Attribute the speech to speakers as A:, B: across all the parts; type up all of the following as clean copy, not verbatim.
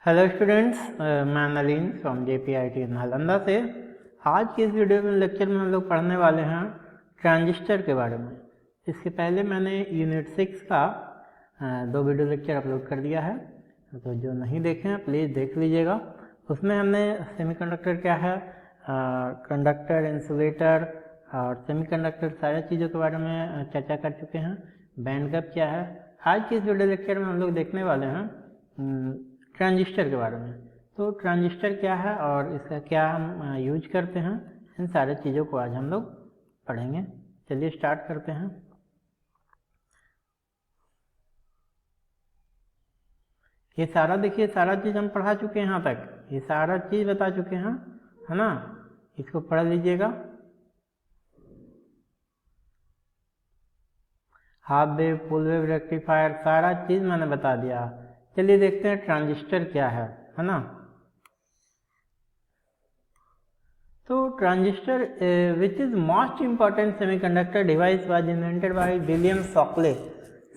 A: Hello students, मैं Nalin from JPIT Nalanda से। आज की इस वीडियो में लेक्चर में हम लोग पढ़ने वाले हैं ट्रांजिस्टर के बारे में। इसके पहले मैंने यूनिट 6 का 2 वीडियो लेक्चर अपलोड कर दिया है, तो जो नहीं देखे हैं प्लीज़ देख लीजिएगा। उसमें हमने सेमीकंडक्टर क्या है, कंडक्टर, इंसुलेटर और सेमीकंडक्टर सारी चीज़ों के बारे में चर्चा कर चुके हैं। बैंड गैप क्या है। आज के इस वीडियो लेक्चर में हम लोग देखने वाले हैं ट्रांजिस्टर के बारे में। तो ट्रांजिस्टर क्या है और इसका क्या हम यूज करते हैं, इन सारे चीज़ों को आज हम लोग पढ़ेंगे। चलिए स्टार्ट करते हैं। ये सारा देखिए, सारा चीज़ हम पढ़ा चुके हैं यहाँ तक, ये सारा चीज़ बता चुके हैं, है ना। इसको पढ़ लीजिएगा। Half wave, full wave rectifier, सारा चीज़ मैंने बता दिया। चलिए देखते हैं ट्रांजिस्टर क्या है ना। तो transistor which is most important semiconductor device was invented by William Shockley.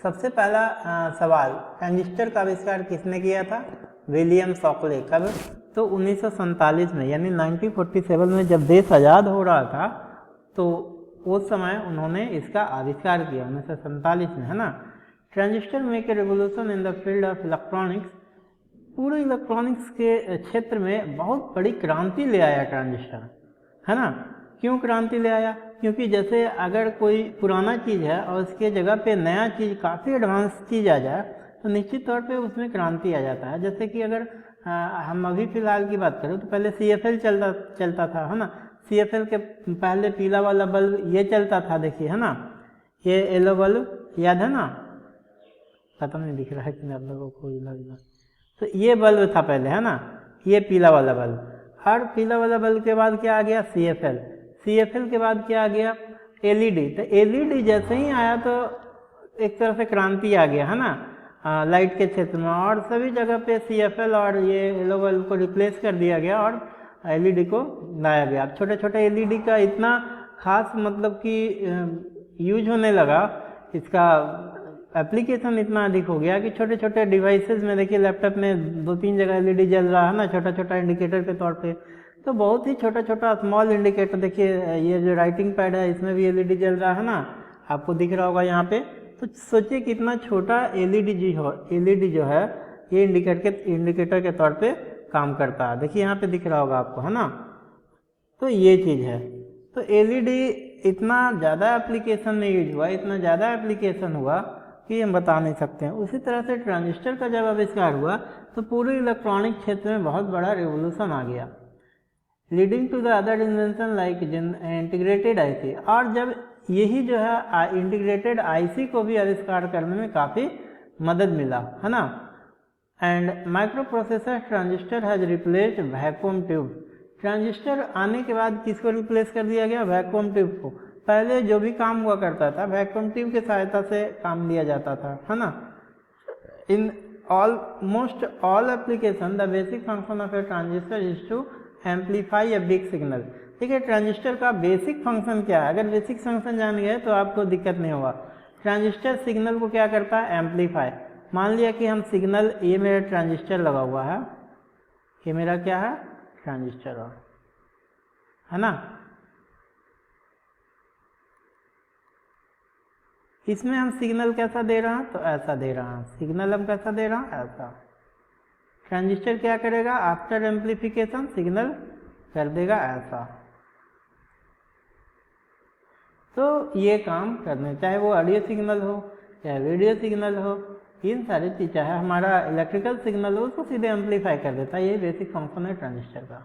A: सबसे पहला सवाल, ट्रांजिस्टर का आविष्कार किसने किया था? William Shockley. कब? तो 1947 में, यानी 1947 में जब देश आज़ाद हो रहा था तो उस समय उन्होंने इसका आविष्कार किया, 1947 में, है ना। Transistor make a revolution in the field of electronics. पूरे इलेक्ट्रॉनिक्स के क्षेत्र में बहुत बड़ी क्रांति ले आया ट्रांजिस्टर, है ना। क्यों क्रांति ले आया? क्योंकि जैसे अगर कोई पुराना चीज़ है और उसके जगह पे नया चीज़, काफ़ी एडवांस चीज़ आ जाए तो निश्चित तौर पे उसमें क्रांति आ जाता है। जैसे कि अगर हम अभी फ़िलहाल की बात करें तो पहले CFL चलता था, है ना। CFL के पहले पीला वाला बल्ब ये चलता था, देखिए, है ना। ये येलो बल्ब याद है ना, खत्म नहीं दिख रहा है कि आप लोगों को लग। तो ये बल्ब था पहले, है ना, ये पीला वाला बल्ब। और पीला वाला बल्ब के बाद क्या आ गया? CFL के बाद क्या आ गया? LED। तो LED जैसे ही आया तो एक तरह से क्रांति आ गया, है ना, लाइट के क्षेत्र में। और सभी जगह पे CFL और ये येलो बल्ब को रिप्लेस कर दिया गया और LED को लाया गया। अब छोटे छोटे LED का इतना खास मतलब कि यूज होने लगा, इसका एप्लीकेशन इतना अधिक हो गया कि छोटे छोटे डिवाइसेस में, देखिए लैपटॉप में 2-3 जगह LED जल रहा है ना, छोटा छोटा इंडिकेटर के तौर पे। तो बहुत ही छोटा छोटा स्मॉल इंडिकेटर, देखिए ये जो राइटिंग पैड है इसमें भी LED जल रहा है ना, आपको दिख रहा होगा यहाँ पे। तो सोचिए कितना छोटा LED जो है ये इंडिकेटर के तौर पे काम करता है। देखिए यहाँ पे दिख रहा होगा आपको, है ना। तो ये चीज़ है। तो LED इतना ज़्यादा एप्लीकेशन में यूज हुआ, इतना ज़्यादा एप्लीकेशन हुआ कि हम बता नहीं सकते हैं। उसी तरह से ट्रांजिस्टर का जब आविष्कार हुआ तो पूरे इलेक्ट्रॉनिक क्षेत्र में बहुत बड़ा रिवोल्यूशन आ गया, leading to the other invention like integrated IC। और जब यही जो है इंटीग्रेटेड IC को भी आविष्कार करने में काफ़ी मदद मिला, है ना। And micro processor transistor has replaced vacuum tube. Transistor आने के बाद किसको रिप्लेस कर दिया गया? वैक्यूम ट्यूब को। पहले जो भी काम हुआ करता था वैक्यूम ट्यूब की सहायता से काम लिया जाता था, है ना। In almost all application the basic function of a transistor is to amplify a big signal. ठीक है, ट्रांजिस्टर का बेसिक फंक्शन क्या है? अगर बेसिक फंक्शन जान गए तो आपको दिक्कत नहीं होगा। ट्रांजिस्टर सिग्नल को क्या करता है? एम्पलीफाई। मान लिया कि हम सिग्नल, ये मेरा ट्रांजिस्टर लगा हुआ है, ये मेरा क्या है? ट्रांजिस्टर, है ना। इसमें हम सिग्नल कैसा दे रहे हैं? तो ऐसा दे रहा हैं। सिग्नल हम कैसा दे रहा हैं? ऐसा। ट्रांजिस्टर क्या करेगा? आफ्टर एम्पलीफिकेशन सिग्नल कर देगा ऐसा। तो ये काम करने, चाहे वो ऑडियो सिग्नल हो, चाहे वीडियो सिग्नल हो, इन सारी चीज़, चाहे हमारा इलेक्ट्रिकल सिग्नल हो, उसको सीधे एम्पलीफाई कर देता है। ये बेसिक फंक्शन है ट्रांजिस्टर का।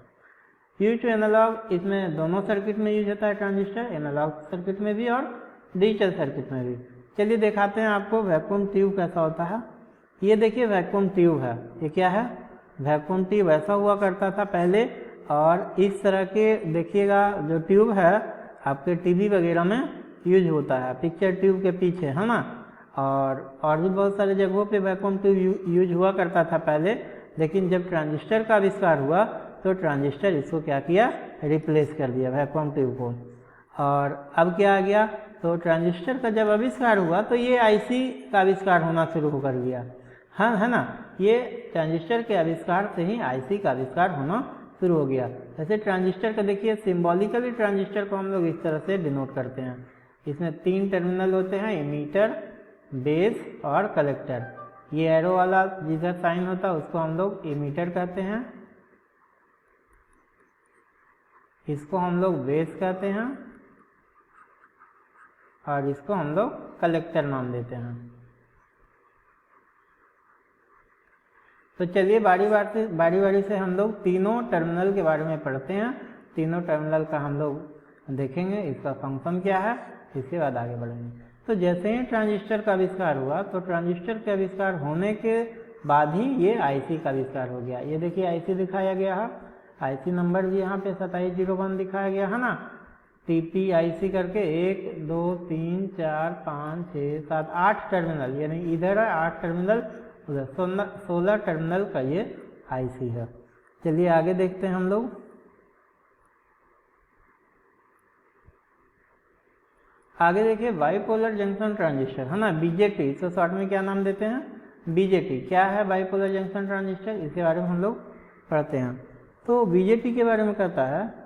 A: यूज टू एनालॉग, इसमें दोनों सर्किट में यूज होता है ट्रांजिस्टर, एनालॉग सर्किट में भी और डिजिटल सर्किट में भी। चलिए दिखाते हैं आपको वैक्यूम ट्यूब कैसा होता है। ये देखिए वैक्यूम ट्यूब है, ये क्या है? Vacuum tube. ऐसा हुआ करता था पहले, और इस तरह के देखिएगा जो ट्यूब है आपके टीवी वगैरह में यूज होता है, पिक्चर ट्यूब के पीछे, है ना। और भी बहुत सारे जगहों पे वैक्यूम ट्यूब यूज हुआ करता था पहले। लेकिन जब ट्रांजिस्टर का आविष्कार हुआ तो ट्रांजिस्टर इसको क्या किया? रिप्लेस कर दिया वैक्यूम ट्यूब को। और अब क्या आ गया? तो ट्रांजिस्टर का जब आविष्कार हुआ तो ये IC का आविष्कार होना शुरू कर दिया, हाँ है ना, ये ट्रांजिस्टर के आविष्कार से ही आईसी का आविष्कार होना शुरू हो गया। जैसे ट्रांजिस्टर का देखिए सिंबॉलिकली ट्रांजिस्टर को हम लोग इस तरह से डिनोट करते हैं। इसमें 3 टर्मिनल होते हैं, इमीटर, बेस और कलेक्टर। ये एरो वाला जिधर साइन होता है उसको हम लोग इमीटर कहते हैं, इसको हम लोग बेस कहते हैं और इसको हम लोग कलेक्टर नाम देते हैं। तो चलिए बारी बारी से हम लोग तीनों टर्मिनल के बारे में पढ़ते हैं। तीनों टर्मिनल का हम लोग देखेंगे, इसका फंक्शन क्या है, इसके बाद आगे बढ़ेंगे। तो जैसे ही ट्रांजिस्टर का आविष्कार हुआ, तो ट्रांजिस्टर के आविष्कार होने के बाद ही ये आईसी का आविष्कार हो गया। ये देखिए आईसी दिखाया गया है, आईसी नंबर भी यहाँ पे 2701 दिखाया गया है ना, TPIC करके 1 2 3 4 5 6 7 8 टर्मिनल, यानी इधर है 8 टर्मिनल, उधर 16 टर्मिनल का ये आईसी है। चलिए आगे देखते हैं हम लोग। आगे देखिए बाइपोलर जंक्शन ट्रांजिस्टर है ना, बीजेटी, इसको शॉर्ट में क्या नाम देते हैं, बीजेटी। क्या है बाइपोलर जंक्शन ट्रांजिस्टर, इसके बारे में हम लोग पढ़ते हैं। तो बीजेटी के बारे में कहता है,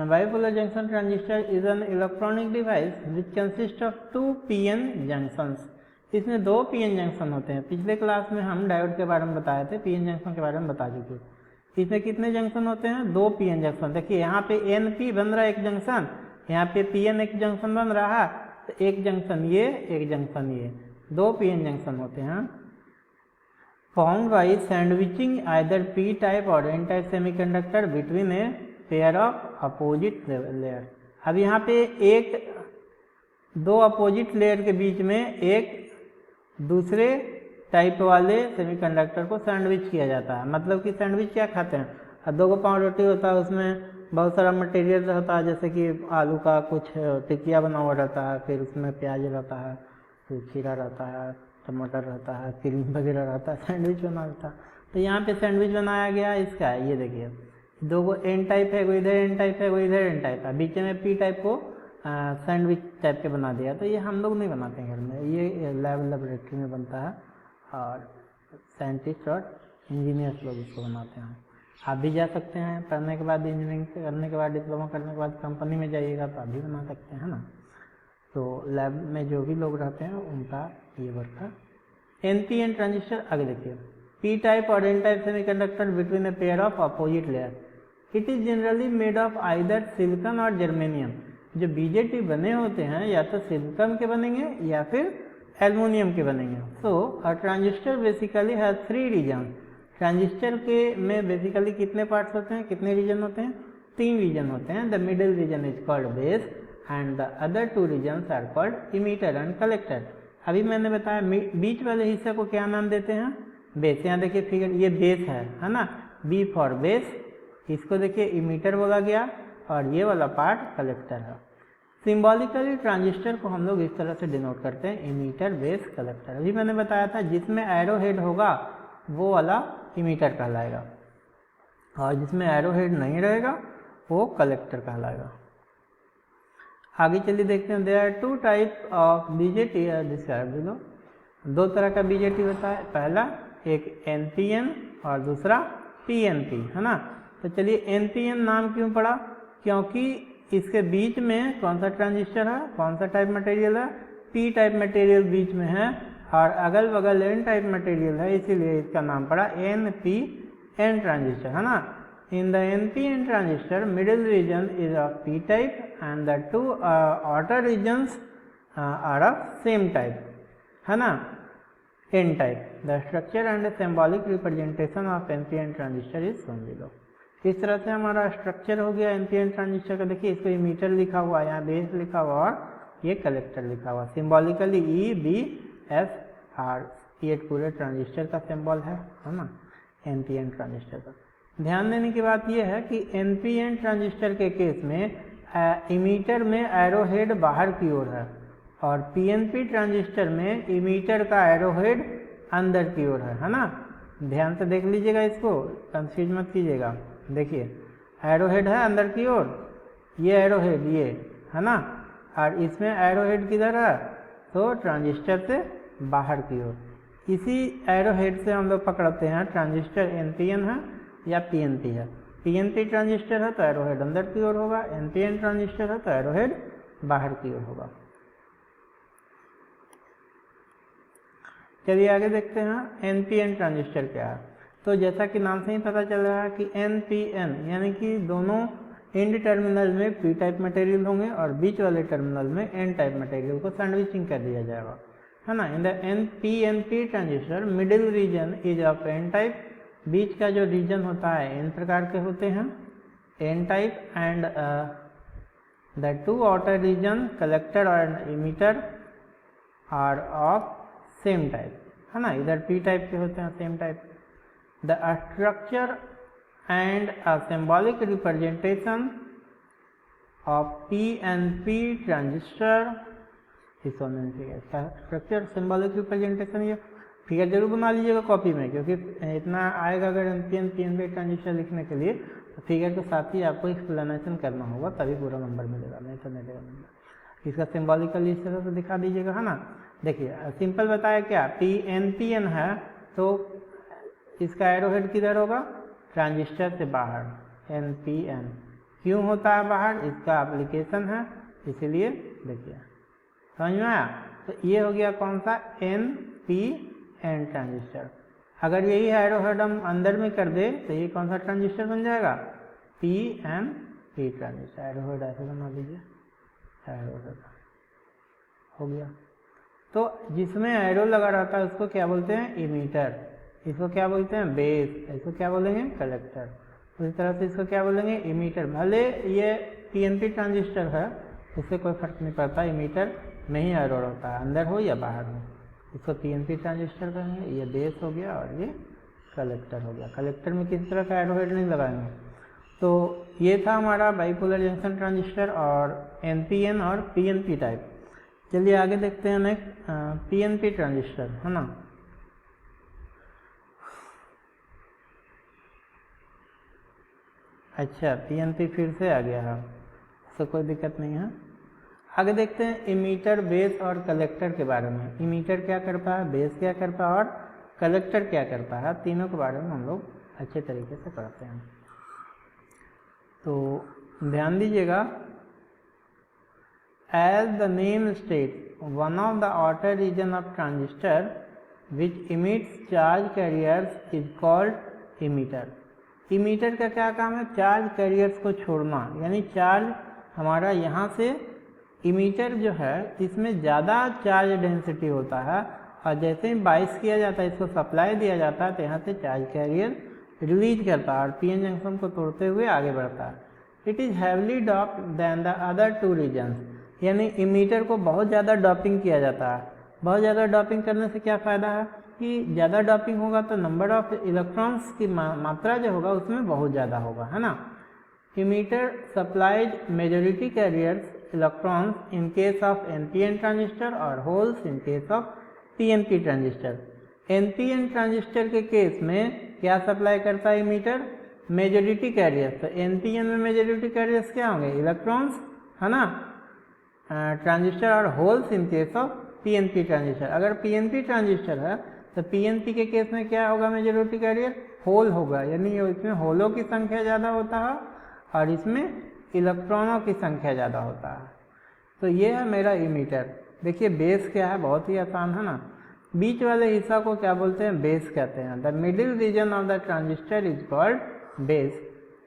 A: bipolar junction transistor is an electronic device which consist of 2 PN junctions. इसमें 2 पीएन जंक्शन होते हैं। पिछले क्लास में हम डायोड के बारे में बताए थे, पीएन जंक्शन के बारे में बता चुके। इसमें कितने जंक्शन होते हैं, 2 पीएन जंक्शन। देखिए यहाँ पे एनपी बन रहा है एक जंक्शन, यहाँ पे पीएन एक जंक्शन बन रहा है, तो एक जंक्शन ये, एक जंक्शन ये, 2 पीएन जंक्शन होते हैं। Formed by sandwiching either P type और N type semiconductor between a pair of opposite layer. अब यहाँ पे 2 अपोजिट लेयर के बीच में एक दूसरे टाइप वाले सेमीकंडक्टर को सैंडविच किया जाता है। मतलब कि सैंडविच क्या खाते हैं, अब 2 पाव रोटी होता है, उसमें बहुत सारा मटेरियल रहता है, जैसे कि आलू का कुछ टिकिया बना हुआ रहता है, फिर उसमें प्याज रहता है, फिर खीरा रहता है, टमाटर रहता है, क्रीम वगैरह रहता है, सैंडविच बना रहता है। तो यहाँ पे सैंडविच बनाया गया इसका है, ये देखिए 2 एन टाइप है, कोई इधर एन टाइप है, कोई इधर एन टाइप है, बीच में पी टाइप को सैंडविच टाइप के बना दिया। तो ये हम लोग नहीं बनाते हैं घर में, ये लेबोरेटरी में बनता है और साइंटिस्ट और इंजीनियर्स लोग इसको बनाते हैं। आप भी जा सकते हैं, पढ़ने के बाद, इंजीनियरिंग करने के बाद, डिप्लोमा करने के बाद कंपनी में जाइएगा तो आप भी बना सकते हैं ना। तो लैब में जो भी लोग रहते हैं उनका ये वर्क है। एनपीएन ट्रांजिस्टर आगे देखिए, पी टाइप और N type semiconductor between a pair of opposite layer. It is generally made of either silicon और जर्मेनियम। जो बीजेटी बने होते हैं या तो सिलिकॉन के बनेंगे या फिर एल्युमिनियम के बनेंगे। So a transistor basically has 3 region. Transistor के में बेसिकली कितने पार्ट्स होते हैं, कितने रीजन होते हैं, 3 रीजन होते हैं। The middle region is called base and the other 2 regions are called emitter and collector. अभी मैंने बताया बीच वाले हिस्से को क्या नाम देते हैं, बेस। यहाँ देखिए फिगर, ये बेस है ना, बी फॉर बेस, इसको देखिए इमीटर बोला गया और ये वाला पार्ट कलेक्टर है। सिंबॉलिकली ट्रांजिस्टर को हम लोग इस तरह से डिनोट करते हैं, इमीटर, बेस, कलेक्टर। अभी मैंने बताया था जिसमें एरो हेड होगा वो वाला इमीटर कहलाएगा और जिसमें एरो हेड नहीं रहेगा वो कलेक्टर कहलाएगा। आगे चलिए देखते हैं, there are 2 type of BJT describe below. 2 तरह का बीजेटी होता है, पहला एक एनपीएन और दूसरा पीएनपी, है ना। तो चलिए एनपीएन नाम क्यों पड़ा, क्योंकि इसके बीच में कौन सा ट्रांजिस्टर है, कौन सा टाइप मटेरियल है, पी टाइप मटेरियल बीच में है और अगल बगल एन टाइप मटेरियल है, इसीलिए इसका नाम पड़ा एनपीएन ट्रांजिस्टर, है ना। In the NPN transistor middle region is of P type and the 2 outer regions are of same type, है ना, N type. The structure and symbolic representation of NPN transistor is shown below. इस तरह से हमारा structure हो गया NPN transistor का। देखिए इसको इमीटर लिखा हुआ है, यहाँ बेस लिखा हुआ और ये कलेक्टर लिखा हुआ, symbolically E B S R, ये पूरे ट्रांजिस्टर का सिंबल है ना, एनपीएन ट्रांजिस्टर का। ध्यान देने की बात यह है कि एनपीएन ट्रांजिस्टर के केस में इमीटर में एरो हेड बाहर की ओर है और पीएनपी ट्रांजिस्टर में इमीटर का एरो हेड अंदर की ओर है ना। ध्यान से देख लीजिएगा, इसको कंफ्यूज मत कीजिएगा। देखिए एरो हेड है अंदर की ओर, ये एरो हेड ये है ना, और इसमें एरो हेड किधर है, तो ट्रांजिस्टर से बाहर की ओर। इसी एरो हेड से हम लोग पकड़ते हैं ट्रांजिस्टर NPN है या PNP है। PNP ट्रांजिस्टर है तो एरो हेड अंदर की ओर होगा, NPN ट्रांजिस्टर है तो एरो हेड बाहर की ओर होगा। चलिए आगे देखते हैं NPN ट्रांजिस्टर क्या है। तो जैसा कि नाम से ही पता चल रहा है कि NPN यानी कि दोनों एंड टर्मिनल में P टाइप मटेरियल होंगे और बीच वाले टर्मिनल में N टाइप मटेरियल को सैंडविचिंग कर दिया जाएगा, है ना। In the PNP transistor middle region is of N type, बीच का जो रीजन होता है N प्रकार के होते हैं N type, and the two outer region collector और emitter are of same type, है ना। इधर P टाइप के होते हैं same type. The structure and a symbolic representation of PNP transistor structure symbolic representation, ये फिगर जरूर बना लीजिएगा कॉपी में, क्योंकि इतना आएगा अगर NPN PNP ट्रांजिस्टर लिखने के लिए तो फिगर के साथ ही आपको एक्सप्लेनेशन करना होगा, तभी पूरा नंबर मिलेगा, नहीं तो नहीं देगा नंबर। इसका सिंबॉलिकल इस तरह से दिखा दीजिएगा, है ना। देखिए सिंपल बताया क्या, NPN है तो इसका एरो हेड किधर होगा, ट्रांजिस्टर से बाहर NPN। क्यों होता है बाहर, इसका एप्लीकेशन है, इसीलिए देखिए समझ में आया। तो ये हो गया कौन सा, NPN ट्रांजिस्टर। अगर यही एरो हेड हम अंदर में कर दे तो ये कौन सा ट्रांजिस्टर बन जाएगा, PNP ट्रांजिस्टर। एरो हेड ऐसे बना दीजिए, एरो हेड हो गया। तो जिसमें एरो लगा रहता है उसको क्या बोलते हैं, इमीटर, इसको क्या बोलते हैं, बेस, इसको क्या बोलेंगे, कलेक्टर। उसी तरह से इसको क्या बोलेंगे, इमीटर। भले ये PNP ट्रांजिस्टर है इससे कोई फर्क नहीं पड़ता, इमीटर में ही एरो होता है, अंदर हो या बाहर हो। इसको PNP ट्रांजिस्टर कहेंगे। ये बेस हो गया और ये कलेक्टर हो गया। कलेक्टर में किसी तरह का एरो हेड नहीं लगाएंगे। तो ये था हमारा बाइपोलर जंक्शन ट्रांजिस्टर और NPN और PNP टाइप। चलिए आगे देखते हैं नेक्स्ट PNP ट्रांजिस्टर, है ना। अच्छा PNP फिर से आ गया है, इससे कोई दिक्कत नहीं है। आगे देखते हैं इमीटर, बेस और कलेक्टर के बारे में। इमीटर क्या करता है, बेस क्या करता है और कलेक्टर क्या करता है, तीनों के बारे में हम लोग अच्छे तरीके से पढ़ते हैं। तो ध्यान दीजिएगा, as the name state one of the outer region of transistor which emits charge carriers is called emitter. Emitter का क्या काम है, चार्ज कैरियर्स को छोड़ना, यानी चार्ज हमारा यहाँ से इमीटर जो है इसमें ज़्यादा चार्ज डेंसिटी होता है और जैसे ही बाइस किया जाता है, इसको सप्लाई दिया जाता है तो यहाँ से चार्ज कैरियर रिलीज करता है और PN जंक्शन को तोड़ते हुए आगे बढ़ता है। It is heavily doped than the other two regions, यानी इमीटर को बहुत ज़्यादा डॉपिंग किया जाता है। बहुत ज़्यादा डॉपिंग करने से क्या फ़ायदा है कि ज़्यादा डॉपिंग होगा तो नंबर ऑफ इलेक्ट्रॉन्स की मात्रा जो होगा उसमें बहुत ज़्यादा होगा, है ना। Emitter supplies majority carriers electrons in case of NPN transistor और holes in case of PNP transistor. NPN transistor के केस में क्या सप्लाई करता है इमीटर, मेजॉरिटी कैरियर्स। तो NPN में मेजॉरिटी कैरियर्स क्या होंगे, इलेक्ट्रॉन्स, है ना। ट्रांजिस्टर और holes in case of PNP transistor. अगर PNP ट्रांजिस्टर है तो PNP के केस में क्या होगा, मेजॉरिटी कैरियर होल होगा, यानी इसमें होलों की संख्या ज़्यादा होता है और इसमें इलेक्ट्रॉनों की संख्या ज़्यादा होता है। तो ये है मेरा इमीटर। देखिए बेस क्या है, बहुत ही आसान है ना। बीच वाले हिस्सा को क्या बोलते हैं, बेस कहते हैं। The middle region of the transistor is called base.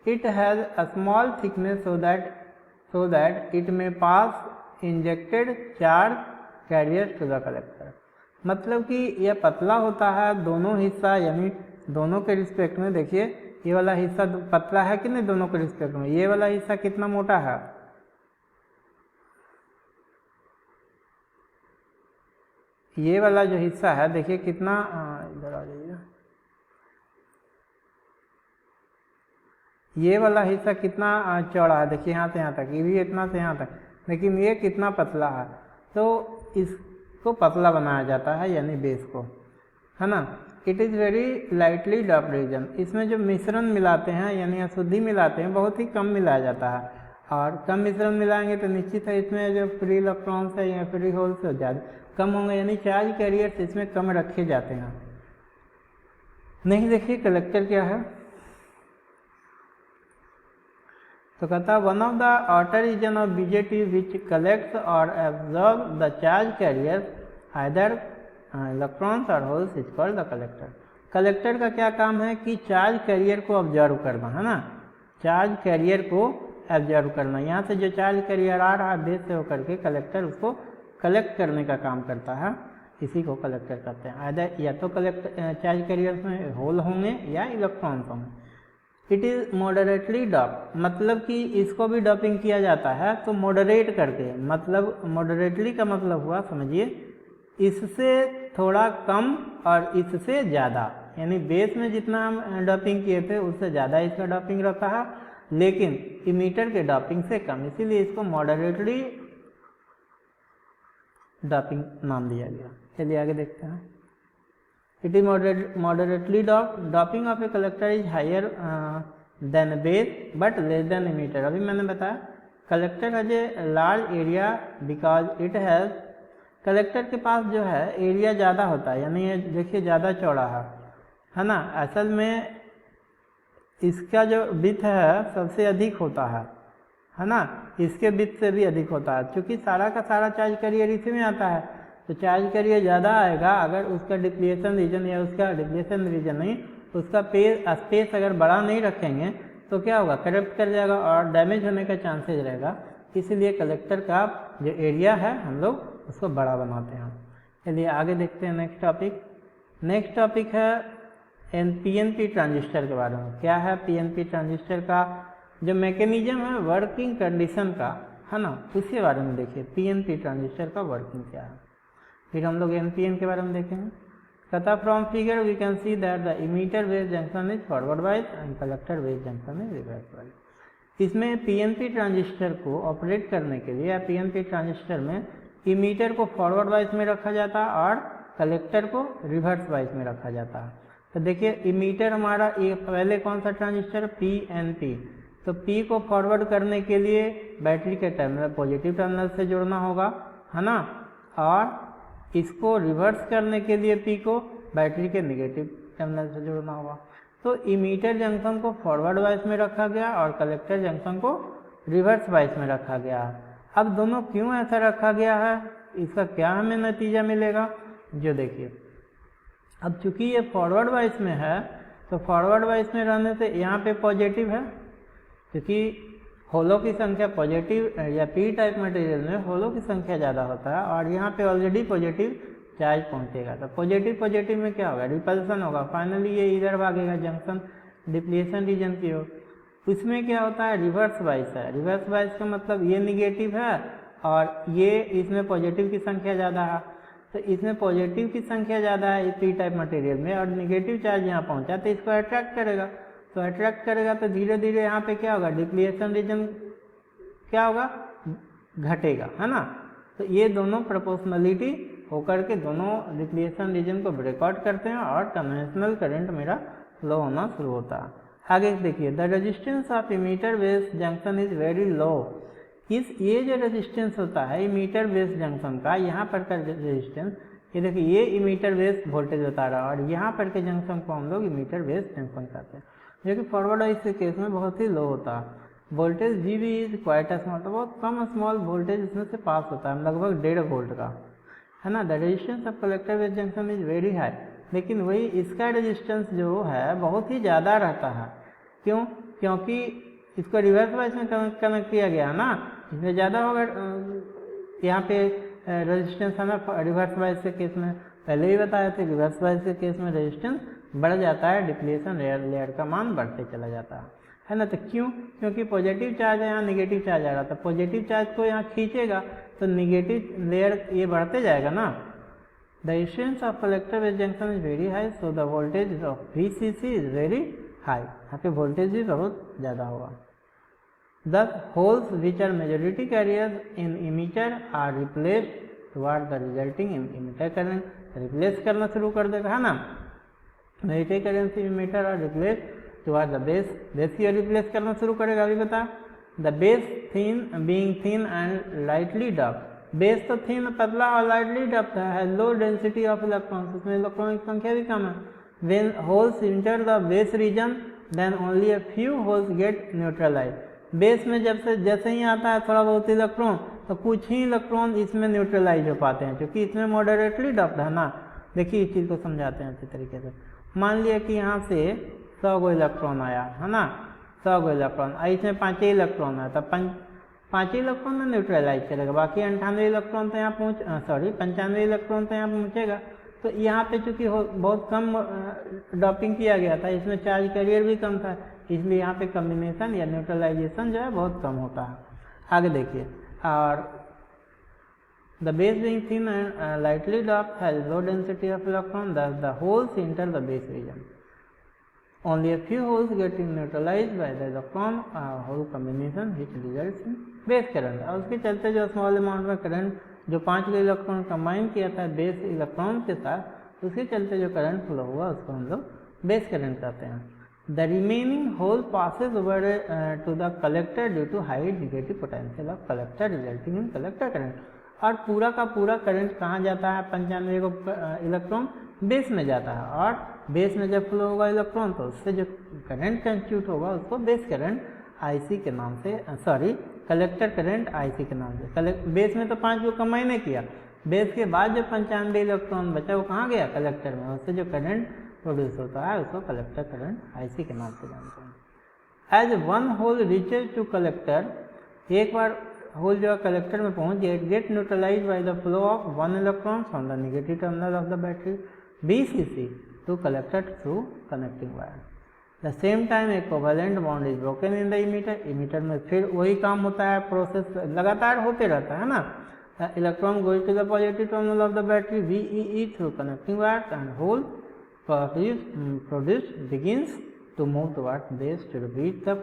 A: It has a small thickness so that it may pass injected charge carriers to the collector। मतलब कि यह पतला होता है, दोनों हिस्सा यानी दोनों के रिस्पेक्ट में। देखिए ये वाला हिस्सा पतला है कि नहीं दोनों के रिस्पेक्ट में, ये वाला हिस्सा कितना मोटा है, ये वाला जो हिस्सा है देखिए कितना, इधर आ जाइए, ये वाला हिस्सा कितना चौड़ा है, देखिए यहाँ से यहाँ तक, ये भी इतना से यहाँ तक, लेकिन ये कितना पतला है। तो इसको पतला बनाया जाता है यानी बेस को, है ना। It is very lightly doped region. इसमें जो मिश्रण मिलाते हैं यानी अशुद्धि मिलाते हैं बहुत ही कम मिलाया जाता है और कम मिश्रण मिलाएंगे तो निश्चित है इसमें जो फ्री इलेक्ट्रॉन्स है या फ्री होल्स ज़्यादा कम होंगे, यानी चार्ज कैरियर्स इसमें कम रखे जाते हैं। नहीं, देखिए कलेक्टर क्या है, तो कहता one of the outer region of BJT which collects और absorb the charge carriers either electrons और holes is called the collector. Collector का क्या काम है कि चार्ज कैरियर को ऑब्जर्व करना है ना, चार्ज कैरियर को ऑब्जर्व करना। यहाँ से जो चार्ज कैरियर आ रहा है बेस से होकर के कलेक्टर उसको कलेक्ट करने का काम करता है, इसी को कलेक्टर कहते हैं। आइदर या तो चार्ज कैरियर्स में होल होंगे या इलेक्ट्रॉन्स होंगे। इट इज़ मॉडरेटली डॉप, मतलब कि इसको भी डॉपिंग किया जाता है तो मॉडरेट करके, मतलब मॉडरेटली का मतलब हुआ समझिए इससे थोड़ा कम और इससे ज़्यादा, यानी बेस में जितना हम डॉपिंग किए थे उससे ज़्यादा इसका डॉपिंग रहता है, लेकिन इमीटर के डॉपिंग से कम, इसीलिए इसको मॉडरेटली डॉपिंग नाम दिया गया। चलिए आगे देखते हैं। It is moderately doping of a collector is higher than base but less than emitter. अभी मैंने बताया collector has a large area because it has, collector के पास जो है एरिया ज़्यादा होता है, यानी ये देखिए ज़्यादा चौड़ा है ना। असल में इसका जो विड्थ है सबसे अधिक होता है ना, इसके विड्थ से भी अधिक होता है, क्योंकि सारा का सारा चार्ज कैरियर इसी में आता है, तो चार्ज कैरियर ज़्यादा आएगा। अगर उसका डिप्लीशन रीजन या उसका डिप्लीशन रीजन नहीं, उसका स्पेस अगर बड़ा नहीं रखेंगे तो क्या होगा, करप्ट कर जाएगा और डैमेज होने का चांसेज रहेगा। इसलिए कलेक्टर का जो एरिया है हम लोग उसको बड़ा बनाते हैं। चलिए आगे देखते हैं नेक्स्ट टॉपिक। नेक्स्ट टॉपिक है पीएनपी ट्रांजिस्टर के बारे में। क्या है पीएनपी ट्रांजिस्टर का जो मैकेनिज्म है, वर्किंग कंडीशन का, है ना, उसके बारे में देखिए पीएनपी ट्रांजिस्टर का वर्किंग क्या है। फिर हम लोग एनपीएन के बारे में देखेंगे। कहता from figure we can see that the emitter based junction is forward bias and collector based junction is reverse bias. इसमें पीएनपी ट्रांजिस्टर को ऑपरेट करने के लिए या पीएनपी ट्रांजिस्टर में इमीटर को फॉरवर्ड वाइज में रखा जाता है और कलेक्टर को रिवर्स वाइज में रखा जाता है। तो देखिए इमीटर हमारा ये पहले कौन सा ट्रांजिस्टर, पीएनपी, तो पी को फॉरवर्ड करने के लिए बैटरी के टर्मिनल पॉजिटिव टर्मिनल से जोड़ना होगा, है ना, और इसको रिवर्स करने के लिए पी को बैटरी के नेगेटिव टर्मिनल से जोड़ना होगा। तो इमीटर जंक्शन को फॉरवर्ड वाइज में रखा गया और कलेक्टर जंक्शन को रिवर्स वाइज में रखा गया। अब दोनों क्यों ऐसा रखा गया है, इसका क्या हमें नतीजा मिलेगा, जो देखिए अब चूंकि ये फॉरवर्ड वाइज में है तो फॉरवर्ड वाइज में रहने से यहाँ पे पॉजिटिव है, क्योंकि होलो की संख्या पॉजिटिव या पी टाइप मटेरियल में होलो की संख्या ज़्यादा होता है और यहाँ पे ऑलरेडी पॉजिटिव चार्ज पहुँचेगा। तो पॉजिटिव पॉजिटिव में क्या होगा, रिपल्सन होगा, फाइनली ये इधर भागेगा जंक्शन डिप्लीशन रीजन की ओर। इसमें क्या होता है, रिवर्स वाइज है। रिवर्स वाइज का मतलब ये निगेटिव है और ये इसमें पॉजिटिव की संख्या ज़्यादा है, तो इसमें पॉजिटिव की संख्या ज़्यादा है पी टाइप मटेरियल में और निगेटिव चार्ज यहाँ पहुँचा तो इसको अट्रैक्ट करेगा। तो अट्रैक्ट करेगा तो धीरे धीरे यहाँ पे क्या होगा, डिप्लीशन रीजन क्या होगा, घटेगा, है ना। तो ये दोनों प्रोपोर्शनलिटी होकर के दोनों डिप्लीशन रीजन को ब्रेकआउट करते हैं और कन्वेंशनल करंट मेरा फ्लो होना शुरू होता है। आगे देखिए the resistance of emitter based junction is very low. ये जो रेजिस्टेंस होता है इमीटर बेस्ड जंक्शन का, यहाँ पर का रेजिस्टेंस, ये देखिए ये इमीटर बेस्ड वोल्टेज बता रहा है और यहाँ पर के जंक्शन को हम लोग इमीटर बेस्ड जंक्शन कहते हैं, जो कि फॉरवर्ड वाइज के केस में बहुत ही लो होता है। वोल्टेज जी भी इज क्वाइट स्मॉल, तो बहुत कम स्मॉल वोल्टेज इसमें से पास होता है, लगभग 1.5 वोल्ट का, है ना। The resistance of collector based junction is very high, लेकिन वही इसका रेजिस्टेंस जो है बहुत ही ज़्यादा रहता है। क्यों, क्योंकि इसको रिवर्स वाइज में कनेक्ट किया गया है ना, इसमें ज़्यादा होगा। यहाँ पे रेजिस्टेंस है ना रिवर्स वाइज के केस में, पहले ही बताए थे रिवर्स वाइज के केस में रेजिस्टेंस बढ़ जाता है, डिप्लीशन लेयर का मान बढ़ते चला जाता है ना। तो क्यों, क्योंकि पॉजिटिव चार्ज है, यहाँ निगेटिव चार्ज आ रहा था, पॉजिटिव चार्ज को यहाँ खींचेगा तो निगेटिव लेयर ये बढ़ते जाएगा ना। The resistance of collector based junction is very high, so the voltage of VCC is very high, यहाँ पे वोल्टेज भी बहुत ज़्यादा होगा। Thus holes which are majority carriers in emitter are replaced toward the resulting emitter current, replace करना शुरू कर देगा, है ना। majority current emitter are replaced toward the base की रिप्लेस करना शुरू करेगा, अभी बता। The base thin being thin and lightly doped, base तो थिन पतला और लाइटली डफ्ट है, लो डेंसिटी ऑफ इलेक्ट्रॉन्स, उसमें इलेक्ट्रॉन की संख्या भी कम है। When holes enter the base region then only a few holes get neutralize, base में जैसे ही आता है थोड़ा बहुत इलेक्ट्रॉन तो कुछ ही इलेक्ट्रॉन इसमें न्यूट्रलाइज हो पाते हैं, क्योंकि इसमें मॉडरेटली डफ्ट है ना। देखिए इस चीज़ को समझाते हैं अच्छी तरीके से। मान लिया कि यहाँ से 100 गो इलेक्ट्रॉन आया है ना, 100 गो इलेक्ट्रॉन, इसमें 5 ही इलेक्ट्रॉन है, तब 5 ही इलेक्ट्रॉन में न्यूट्रलाइज करेगा, बाकी 98 इलेक्ट्रॉन तो यहाँ 95 इलेक्ट्रॉन तो यहाँ पहुँचेगा। तो यहाँ पे चूँकि बहुत कम डॉपिंग किया गया था, इसमें चार्ज कैरियर भी कम था, इसलिए यहाँ पे कम्बिनेशन या न्यूट्रलाइजेशन जो है बहुत कम होता है। आगे देखिए, और the base being thin and lightly doped has low density of electron, thus the holes enter the base region. Only a few holes getting neutralized by the electron hole combination which results in base current। और उसके चलते जो small amount में current जो 5 electron combine किया था base electron के साथ, उसके चलते जो करंट फ्लो हुआ उसको हम लोग बेस करंट कहते हैं। The remaining hole passes over to the collector due to high negative potential of collector resulting in collector current. और पूरा का पूरा करंट कहाँ जाता है, 95 को इलेक्ट्रॉन बेस में जाता है, और बेस में जब फ्लो होगा इलेक्ट्रॉन तो उससे जो करंट कंस्टिट्यूट होगा उसको बेस करंट आईसी के नाम से, कलेक्टर करंट आईसी के नाम से। बेस में तो 5 को कंबाइन नहीं किया, बेस के बाद जो 95 इलेक्ट्रॉन बचा वो कहाँ गया, कलेक्टर में, उससे जो करंट प्रोड्यूस होता है उसको कलेक्टर करंट आईसी के नाम से जानते हैं। As one hole reaches to collector, एक बार होल जो है कलेक्टर में पहुंच गया, get neutralize by the flow of 1 electron from the negative terminal of the battery BCC to collector through connecting wire. The same time a covalent bond is broken in the emitter, emitter में फिर वही काम होता है, process लगातार होते रहता है ना। The electron goes to the positive terminal of the battery VEE through connecting wire and hole produce begins to move towards base to repeat the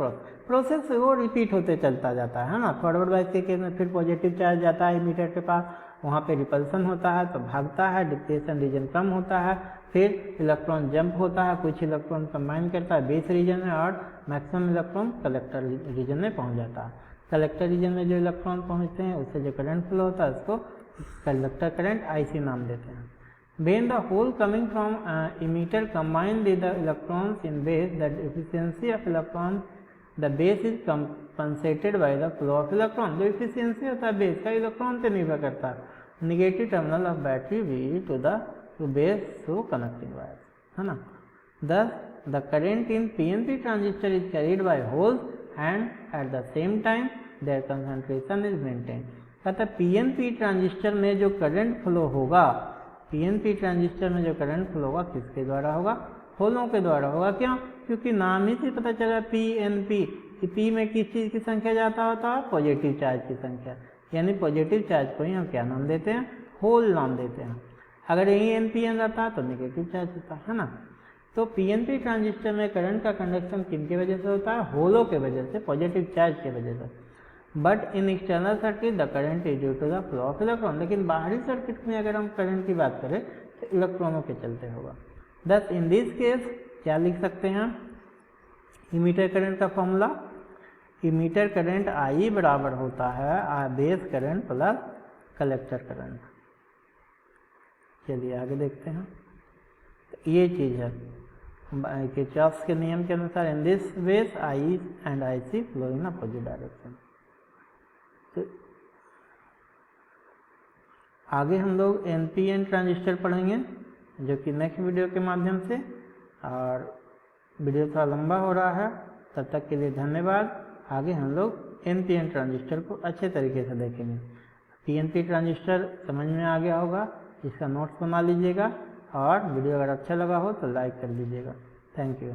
A: process वो रिपीट होते चलता जाता है ना। फॉरवर्ड बाइस के केस में फिर पॉजिटिव चार्ज जाता है इमीटर के पास, वहाँ पे रिपल्सन होता है तो भागता है, डिप्लेशन रीजन कम होता है, फिर इलेक्ट्रॉन जंप होता है, कुछ इलेक्ट्रॉन कंबाइन करता है बेस रीजन में और मैक्सिमम इलेक्ट्रॉन कलेक्टर रीजन में पहुँच जाता है। कलेक्टर रीजन में जो इलेक्ट्रॉन पहुँचते हैं उससे जो करंट फ्लो होता है उसको कलेक्टर करंट आईसी नाम देते हैं। When the hole coming from emitter combined with the electrons in base, the efficiency of electron, the base is compensated by the flow of electron। जो efficiency होता है base का इलेक्ट्रॉन पे निर्भर करता है, negative terminal of battery VE to base through connecting wire, है ना। Thus the current in PNP transistor is carried by holes and at the same time their concentration is maintained। कहता है PNP transistor में जो current flow होगा, PNP transistor में जो current flow होगा किसके द्वारा होगा, होलों के द्वारा होगा। क्यों, क्योंकि नाम ही से पता चला PNP, P में किस चीज़ की संख्या जाता होता है, पॉजिटिव चार्ज की संख्या, यानी पॉजिटिव चार्ज को ही हम क्या नाम देते हैं, होल नाम देते हैं। अगर यही NPN रहता तो नेगेटिव चार्ज होता है ना। तो PNP ट्रांजिस्टर में करंट का कंडक्शन किन की वजह से होता है, होलों के वजह से, पॉजिटिव चार्ज की वजह से। But in external circuit the current is due to the flow of electron, लेकिन बाहरी सर्किट में अगर हम करंट की बात करें तो इलेक्ट्रॉनों के चलते होगा। दस इन दिस केस क्या लिख सकते हैं, इमीटर करंट का फॉर्मूला, इमीटर करंट आई बराबर होता है base current plus collector current. चलिए आगे देखते हैं, तो ये चीज़ है किरचॉफ के नियम के अनुसार in this base I and I C flow in opposite direction. तो आगे हम लोग NPN ट्रांजिस्टर पढ़ेंगे जो कि नेक्स्ट वीडियो के माध्यम से, और वीडियो थोड़ा लंबा हो रहा है, तब तक के लिए धन्यवाद। आगे हम लोग NPN ट्रांजिस्टर को अच्छे तरीके से देखेंगे। PNP ट्रांजिस्टर समझ में आ गया होगा, इसका नोट्स बना लीजिएगा, और वीडियो अगर अच्छा लगा हो तो लाइक कर दीजिएगा। Thank you.